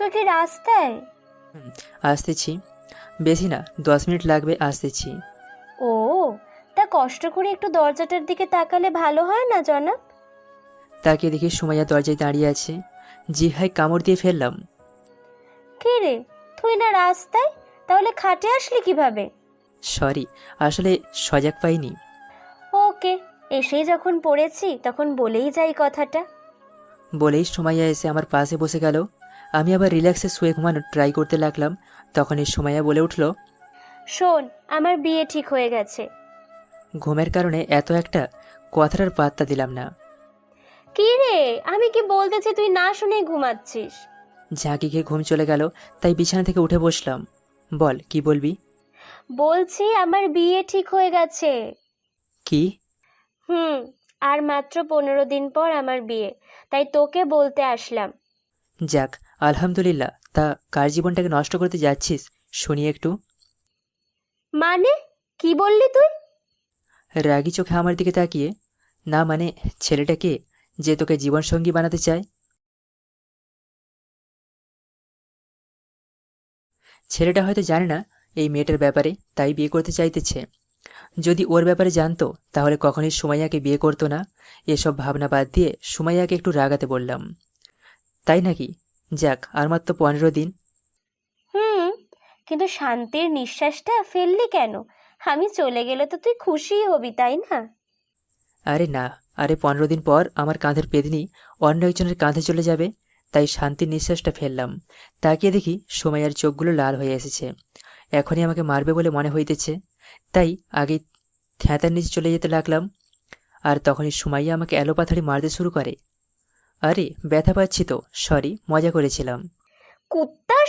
তুই কি রাস্তায়? হুম, আসতেছি। বেশি না, 10 মিনিট লাগবে, আসতেছি। ও, তা কষ্ট করে একটু দরজাটার দিকে তাকালে ভালো হয় না জনাব? তাকিয়ে দেখি সুমাইয়া দরজায় দাঁড়িয়ে আছে। জিহ্বায় কামড় দিয়ে ফেললাম। কি রে, তুই না রাস্তায়, তাহলে খাটে আসলি কিভাবে? সরি, আসলে সজাগ পাইনি। ওকে, এসেই যখন পড়েছি তখন বলেই যাই কথাটা। বলেই সুমাইয়া এসে আমার পাশে বসে গেল। আমি আবার রিল্যাক্সে শুয়ে ঘুমানোর ট্রাই করতে লাগলাম। তখনই সুমাইয়া বলে উঠল, শোন, আমার বিয়ে ঠিক হয়ে গেছে। ঘুমের কারণে এত একটা কথাটার পাত্তা দিলাম না। কি রে, আমি কি বলতেছি তুই না শুনেই ঘুমাচ্ছিস? ঝাঁকি খেয়ে ঘুম চলে গেল, তাই বিছানা থেকে উঠে বসলাম। বল, কি বলবি? বলছি আমার বিয়ে ঠিক হয়ে গেছে। কি? হুম, আর মাত্র 15 দিন পর আমার বিয়ে, তাই তোকে বলতে আসলাম। যাক, আলহামদুলিল্লাহ। তা কার জীবনটাকে নষ্ট করতে যাচ্ছিস শুনি একটু। মানে, কি বললি তুই? রাগী চোখে আমার দিকে তাকিয়ে, না মানে, ছেলেটা কে যে তোকে জীবনসঙ্গী বানাতে চায়? ছেলেটা হয়তো জানে না এই মেয়েটার ব্যাপারে, তাই বিয়ে করতে চাইতেছে। যদি ওর ব্যাপারে জানতো তাহলে কখনোই সুমাইয়াকে বিয়ে করতো না। এসব ভাবনা বাদ দিয়ে সুমাইয়াকে একটু রাগাতে বললাম। তাই নাকি? যাক, আর মাত্র 15 দিন। হুম, কিন্তু শান্তির নিঃশ্বাসটা ফেললি কেন? আমি চলে গেলে তো তুই খুশিই হবি, তাই না? আরে না, আরে 15 দিন পর আমার কাঁধের পেদনি অন্য একজনের কাঁধে চলে যাবে, তাই শান্তির নিঃশ্বাসটা ফেললাম। তাকিয়ে দেখি সুমাইয়ার চোখগুলো লাল হয়ে এসেছে। এখনই আমাকে মারবে বলে মনে হইতেছে, তাই আগেই থ্যাতার নিচে চলে যেতে লাগলাম। আর তখনই সুমাইয়া আমাকে এলোপাথাড়ি মারতে শুরু করে। আরে ব্যথা পাচ্ছি তো, সরি, মজা করেছিলাম। কুত্তার